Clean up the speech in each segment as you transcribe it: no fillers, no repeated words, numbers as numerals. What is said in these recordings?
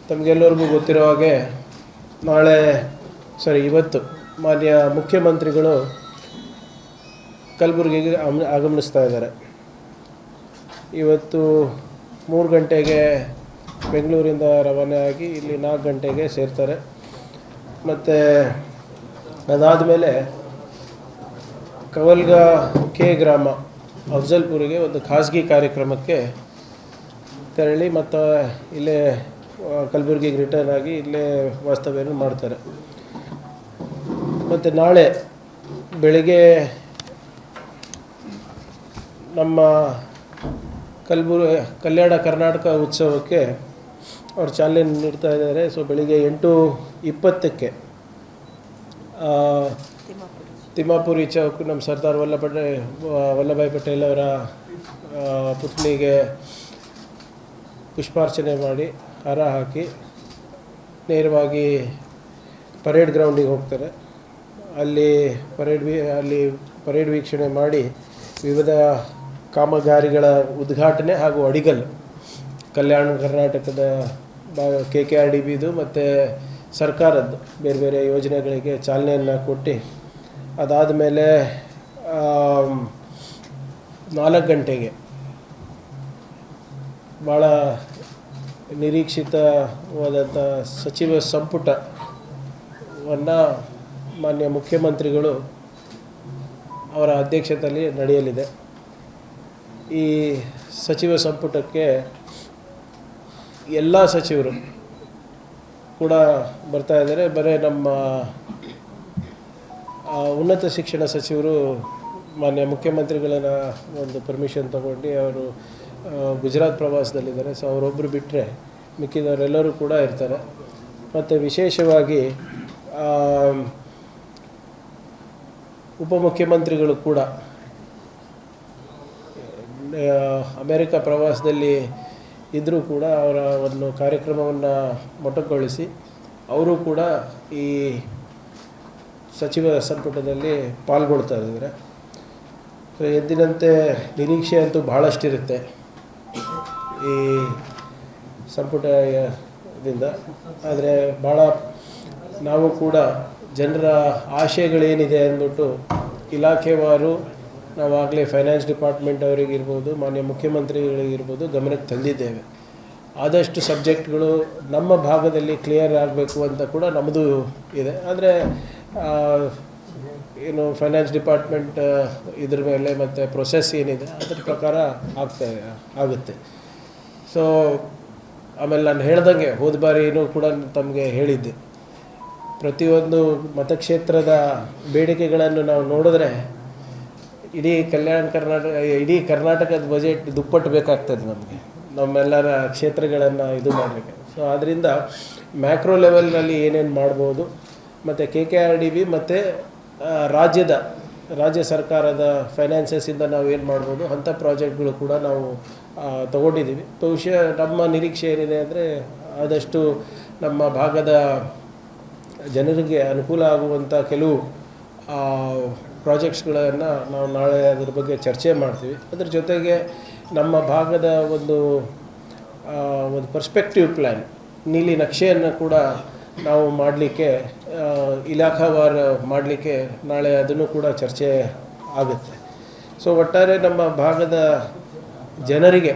ತಮಗೆಲ್ಲರಿಗೂ ಗೊತ್ತಿರೋ ಹಾಗೆ ಇವತ್ತು ಮಾನ್ಯ ಮುಖ್ಯಮಂತ್ರಿಗಳು ಕಲಬುರಗಿಗೆ ಆಗಮಿಸ್ತಾ ಇದ್ದಾರೆ. ಇವತ್ತು 3 ಗಂಟೆಗೆ ಬೆಂಗಳೂರಿಂದ ರವಾನೆ ಆಗಿ ಇಲ್ಲಿ 4 ಗಂಟೆಗೆ ಸೇರ್ತಾರೆ. ಮತ್ತು ಅದಾದಮೇಲೆ ಕವಲ್ಗಾ ಕೆ ಗ್ರಾಮ ಅಫ್ಜಲ್ಪುರಿಗೆ ಒಂದು ಖಾಸಗಿ ಕಾರ್ಯಕ್ರಮಕ್ಕೆ ತೆರಳಿ ಮತ್ತು ಇಲ್ಲೇ ಕಲಬುರಗಿಗೆ ರಿಟರ್ನ್ ಆಗಿ ಇಲ್ಲೇ ವಾಸ್ತವ್ಯವನ್ನು ಮಾಡ್ತಾರೆ. ಮತ್ತು ನಾಳೆ ಬೆಳಗ್ಗೆ ನಮ್ಮ ಕಲ್ಯಾಣ ಕರ್ನಾಟಕ ಉತ್ಸವಕ್ಕೆ ಅವರು ಚಾಲನೆ ನೀಡ್ತಾ ಇದ್ದಾರೆ. ಸೊ ಬೆಳಿಗ್ಗೆ 8:20ಕ್ಕೆ ತಿಮ್ಮಾಪುರಿ ಚೌಕ್ ನಮ್ಮ ಸರ್ದಾರ್ ವಲ್ಲಭಾಯ್ ಪಟೇಲ್ ಅವರ ಪುತ್ಥಳಿಗೆ ಪುಷ್ಪಾರ್ಚನೆ ಮಾಡಿ ಹಾರ ಹಾಕಿ ನೇರವಾಗಿ ಪರೇಡ್ ಗ್ರೌಂಡಿಗೆ ಹೋಗ್ತಾರೆ. ಅಲ್ಲಿ ಪರೇಡ್ ವೀಕ್ಷಣೆ ಮಾಡಿ ವಿವಿಧ ಕಾಮಗಾರಿಗಳ ಉದ್ಘಾಟನೆ ಹಾಗೂ ಅಡಿಗಲ್ಲು ಕಲ್ಯಾಣ ಕರ್ನಾಟಕದ KKRDBದು ಮತ್ತು ಸರ್ಕಾರದ್ದು ಬೇರೆ ಬೇರೆ ಯೋಜನೆಗಳಿಗೆ ಚಾಲನೆಯನ್ನು ಕೊಟ್ಟು ಅದಾದಮೇಲೆ 4 ಗಂಟೆಗೆ ಭಾಳ ನಿರೀಕ್ಷಿತವಾದಂಥ ಸಚಿವ ಸಂಪುಟವನ್ನು ಮಾನ್ಯ ಮುಖ್ಯಮಂತ್ರಿಗಳು ಅವರ ಅಧ್ಯಕ್ಷತೆಯಲ್ಲಿ ನಡೆಯಲಿದೆ. ಈ ಸಚಿವ ಸಂಪುಟಕ್ಕೆ ಎಲ್ಲ ಸಚಿವರು ಕೂಡ ಬರ್ತಾ ಇದ್ದಾರೆ. ಬರೀ ನಮ್ಮ ಉನ್ನತ ಶಿಕ್ಷಣ ಸಚಿವರು ಮಾನ್ಯ ಮುಖ್ಯಮಂತ್ರಿಗಳನ್ನ ಒಂದು ಪರ್ಮಿಷನ್ ತಗೊಂಡು ಅವರು ಗುಜರಾತ್ ಪ್ರವಾಸದಲ್ಲಿದ್ದಾರೆ. ಸೊ ಅವರೊಬ್ಬರು ಬಿಟ್ಟರೆ ಮಿಕ್ಕಿದವರೆಲ್ಲರೂ ಕೂಡ ಇರ್ತಾರೆ. ಮತ್ತು ವಿಶೇಷವಾಗಿ ಉಪಮುಖ್ಯಮಂತ್ರಿಗಳು ಕೂಡ ಅಮೇರಿಕ ಪ್ರವಾಸದಲ್ಲಿ ಇದ್ದರೂ ಕೂಡ ಅವರ ಒಂದು ಕಾರ್ಯಕ್ರಮವನ್ನು ಮೊಟಕುಗೊಳಿಸಿ ಅವರು ಕೂಡ ಈ ಸಚಿವ ಸಂಪುಟದಲ್ಲಿ ಪಾಲ್ಗೊಳ್ತಾ ಇದ್ದಾರೆ. ಸೊ ಎಂದಿನಂತೆ ನಿರೀಕ್ಷೆ ಅಂತೂ ಭಾಳಷ್ಟಿರುತ್ತೆ ಈ ಸಂಪುಟದಿಂದ. ಆದರೆ ಭಾಳ ನಾವು ಕೂಡ ಜನರ ಆಶಯಗಳೇನಿದೆ ಅಂದ್ಬಿಟ್ಟು ಇಲಾಖೆವಾರು ನಾವಾಗಲೇ ಫೈನಾನ್ಸ್ ಡಿಪಾರ್ಟ್ಮೆಂಟ್ ಅವರಿಗಿರ್ಬೋದು, ಮಾನ್ಯ ಮುಖ್ಯಮಂತ್ರಿಗಳಿಗಿರ್ಬೋದು ಗಮನಕ್ಕೆ ತಂದಿದ್ದೇವೆ. ಆದಷ್ಟು ಸಬ್ಜೆಕ್ಟ್ಗಳು ನಮ್ಮ ಭಾಗದಲ್ಲಿ ಕ್ಲಿಯರ್ ಆಗಬೇಕು ಅಂತ ಕೂಡ ನಮ್ಮದು ಇದೆ. ಆದರೆ ಫೈನಾನ್ಸ್ ಡಿಪಾರ್ಟ್ಮೆಂಟ್ ಇದ್ರ ಮೇಲೆ ಮತ್ತು ಪ್ರೊಸೆಸ್ ಏನಿದೆ ಅದ್ರ ಪ್ರಕಾರ ಆಗುತ್ತೆ. ಸೊ ಆಮೇಲೆ ನಾನು ಹೇಳ್ದಂಗೆ ಹೋದ ಬಾರಿನೂ ಕೂಡ ತಮಗೆ ಹೇಳಿದ್ದೆ, ಪ್ರತಿಯೊಂದು ಮತಕ್ಷೇತ್ರದ ಬೇಡಿಕೆಗಳನ್ನು ನಾವು ನೋಡಿದ್ರೆ ಇಡೀ ಕರ್ನಾಟಕದ ಬಜೆಟ್ ದುಪ್ಪಟ್ಟು ಬೇಕಾಗ್ತದೆ ನಮ್ಮೆಲ್ಲರ ಕ್ಷೇತ್ರಗಳನ್ನು ಇದು ಮಾಡಲಿಕ್ಕೆ. ಸೊ ಆದ್ದರಿಂದ ಮ್ಯಾಕ್ರೋ ಲೆವೆಲ್ನಲ್ಲಿ ಏನೇನು ಮಾಡ್ಬೋದು ಮತ್ತು KKRDB ಮತ್ತು ರಾಜ್ಯ ಸರ್ಕಾರದ ಫೈನಾನ್ಸಸ್ಸಿಂದ ನಾವು ಏನು ಮಾಡ್ಬೋದು ಅಂಥ ಪ್ರಾಜೆಕ್ಟ್ಗಳು ಕೂಡ ನಾವು ತಗೊಂಡಿದ್ದೀವಿ. ಬಹುಶಃ ನಮ್ಮ ನಿರೀಕ್ಷೆ ಏನಿದೆ ಅಂದರೆ ಆದಷ್ಟು ನಮ್ಮ ಭಾಗದ ಜನರಿಗೆ ಅನುಕೂಲ ಆಗುವಂಥ ಕೆಲವು ಪ್ರಾಜೆಕ್ಟ್ಸ್ಗಳನ್ನು ನಾವು ನಾಳೆ ಅದ್ರ ಬಗ್ಗೆ ಚರ್ಚೆ ಮಾಡ್ತೀವಿ. ಅದ್ರ ಜೊತೆಗೆ ನಮ್ಮ ಭಾಗದ ಒಂದು ಪರ್ಸ್ಪೆಕ್ಟಿವ್ ಪ್ಲ್ಯಾನ್, ನೀಲಿ ನಕ್ಷೆಯನ್ನು ಕೂಡ ನಾವು ಮಾಡಲಿಕ್ಕೆ ಇಲಾಖಾವಾರು ಮಾಡಲಿಕ್ಕೆ ನಾಳೆ ಅದನ್ನು ಕೂಡ ಚರ್ಚೆ ಆಗುತ್ತೆ. ಸೊ ಒಟ್ಟಾರೆ ನಮ್ಮ ಭಾಗದ ಜನರಿಗೆ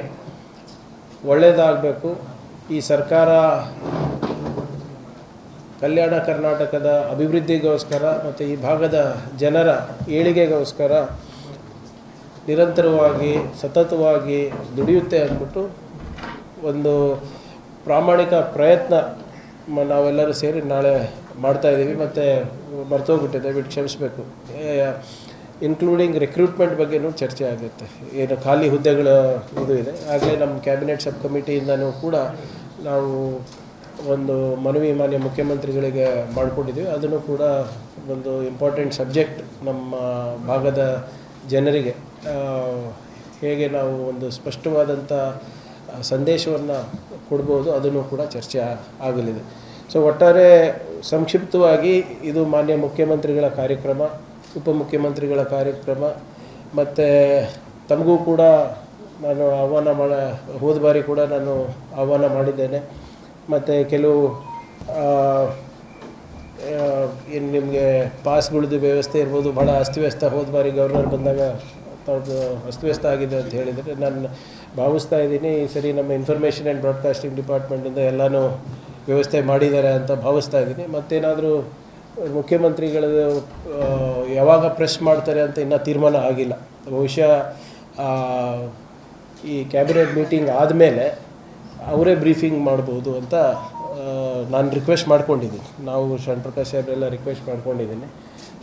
ಒಳ್ಳೆಯದಾಗಬೇಕು. ಈ ಸರ್ಕಾರ ಕಲ್ಯಾಣ ಕರ್ನಾಟಕದ ಅಭಿವೃದ್ಧಿಗೋಸ್ಕರ ಮತ್ತು ಈ ಭಾಗದ ಜನರ ಏಳಿಗೆಗೋಸ್ಕರ ನಿರಂತರವಾಗಿ ಸತತವಾಗಿ ದುಡಿಯುತ್ತೆ ಅಂದ್ಬಿಟ್ಟು ಒಂದು ಪ್ರಾಮಾಣಿಕ ಪ್ರಯತ್ನ ನಾವೆಲ್ಲರೂ ಸೇರಿ ನಾಳೆ ಮಾಡ್ತಾಯಿದ್ದೀವಿ. ಮತ್ತು ಮರ್ತೋಗ್ಬಿಟ್ಟಿದೆ, ಕ್ಷಮಿಸಬೇಕು. ಇನ್ಕ್ಲೂಡಿಂಗ್ ರಿಕ್ರೂಟ್ಮೆಂಟ್ ಬಗ್ಗೆನೂ ಚರ್ಚೆ ಆಗುತ್ತೆ. ಏನು ಖಾಲಿ ಹುದ್ದೆಗಳ ಇದು ಇದೆ, ಆಗಲೇ ನಮ್ಮ ಕ್ಯಾಬಿನೆಟ್ ಸಬ್ ಕಮಿಟಿಯಿಂದನೂ ಕೂಡ ನಾವು ಒಂದು ಮನವಿ ಮಾನ್ಯ ಮುಖ್ಯಮಂತ್ರಿಗಳಿಗೆ ಮಾಡಿಕೊಂಡಿದ್ದೀವಿ. ಅದನ್ನು ಕೂಡ ಒಂದು ಇಂಪಾರ್ಟೆಂಟ್ ಸಬ್ಜೆಕ್ಟ್ ನಮ್ಮ ಭಾಗದ ಜನರಿಗೆ ಹೇಗೆ ನಾವು ಒಂದು ಸ್ಪಷ್ಟವಾದಂಥ ಸಂದೇಶವನ್ನು ಕೊಡ್ಬೋದು ಅದನ್ನು ಕೂಡ ಚರ್ಚೆ ಆಗಲಿದೆ. ಸೊ ಒಟ್ಟಾರೆ ಸಂಕ್ಷಿಪ್ತವಾಗಿ ಇದು ಮಾನ್ಯ ಮುಖ್ಯಮಂತ್ರಿಗಳ ಕಾರ್ಯಕ್ರಮ, ಉಪಮುಖ್ಯಮಂತ್ರಿಗಳ ಕಾರ್ಯಕ್ರಮ. ಮತ್ತು ತಮಗೂ ಕೂಡ ನಾನು ಹೋದ ಬಾರಿ ಕೂಡ ನಾನು ಆಹ್ವಾನ ಮಾಡಿದ್ದೇನೆ. ಮತ್ತು ಕೆಲವು ಏನು ನಿಮಗೆ ಪಾಸ್ಗಳದ್ದು ವ್ಯವಸ್ಥೆ ಇರ್ಬೋದು, ಭಾಳ ಅಸ್ತವ್ಯಸ್ತ. ಹೋದ ಬಾರಿ ಗವರ್ನರ್ ಬಂದಾಗ ಅವ್ರದ್ದು ಅಸ್ತವ್ಯಸ್ತ ಆಗಿದೆ ಅಂತ ಹೇಳಿದರೆ, ನಾನು ಭಾವಿಸ್ತಾ ಇದ್ದೀನಿ ಈ ಸರಿ ನಮ್ಮ ಇನ್ಫಾರ್ಮೇಷನ್ ಆ್ಯಂಡ್ ಬ್ರಾಡ್ಕಾಸ್ಟಿಂಗ್ ಡಿಪಾರ್ಟ್ಮೆಂಟಿಂದ ಎಲ್ಲನೂ ವ್ಯವಸ್ಥೆ ಮಾಡಿದ್ದಾರೆ ಅಂತ ಭಾವಿಸ್ತಾ ಇದ್ದೀನಿ. ಮತ್ತೇನಾದರೂ ಮುಖ್ಯಮಂತ್ರಿಗಳದ್ದು ಯಾವಾಗ ಪ್ರೆಸ್ ಮಾಡ್ತಾರೆ ಅಂತ ಇನ್ನೂ ತೀರ್ಮಾನ ಆಗಿಲ್ಲ. ಬಹುಶಃ ಈ ಕ್ಯಾಬಿನೆಟ್ ಮೀಟಿಂಗ್ ಆದಮೇಲೆ ಅವರೇ ಬ್ರೀಫಿಂಗ್ ಮಾಡ್ಬೋದು ಅಂತ ನಾನು ರಿಕ್ವೆಸ್ಟ್ ಮಾಡ್ಕೊಂಡಿದ್ದೀನಿ. ನಾವು ಶರಣಪ್ರಕಾಶ್ ಸಾಹೇಬ್ರೆಲ್ಲ ರಿಕ್ವೆಸ್ಟ್ ಮಾಡ್ಕೊಂಡಿದ್ದೀನಿ.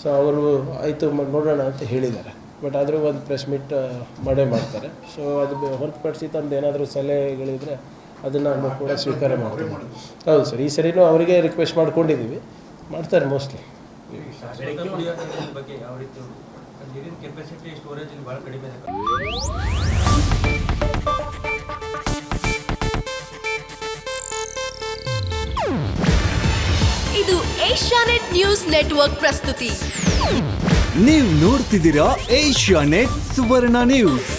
ಸೊ ಅವರು ಆಯಿತು ನೋಡೋಣ ಅಂತ ಹೇಳಿದ್ದಾರೆ. ಬಟ್ ಆದರೂ ಒಂದು ಪ್ರೆಸ್ ಮೀಟ್ ಮಾಡೇ ಮಾಡ್ತಾರೆ. ಸೊ ಅದು ಹೊರತುಪಡಿಸಿ ತಮ್ಮದು ಏನಾದರೂ ಸಲಹೆಗಳಿದ್ರೆ ಅದನ್ನು ನಾವು ಕೂಡ ಸ್ವೀಕಾರ ಮಾಡ್ತೀವಿ. ಹೌದು ಸರ್, ಈ ಸರಿನೂ ಅವರಿಗೆ ರಿಕ್ವೆಸ್ಟ್ ಮಾಡ್ಕೊಂಡಿದ್ದೀವಿ, ಮಾಡ್ತಾರೆ ಮೋಸ್ಟ್ಲಿ. ಇದು ಏಷ್ಯಾನೆಟ್ ನ್ಯೂಸ್ ನೆಟ್ವರ್ಕ್ ಪ್ರಸ್ತುತಿ. ನೀವು ನೋಡ್ತಿದ್ದೀರಾ ಏಷ್ಯಾನೆಟ್ ಸುವರ್ಣ ನ್ಯೂಸ್.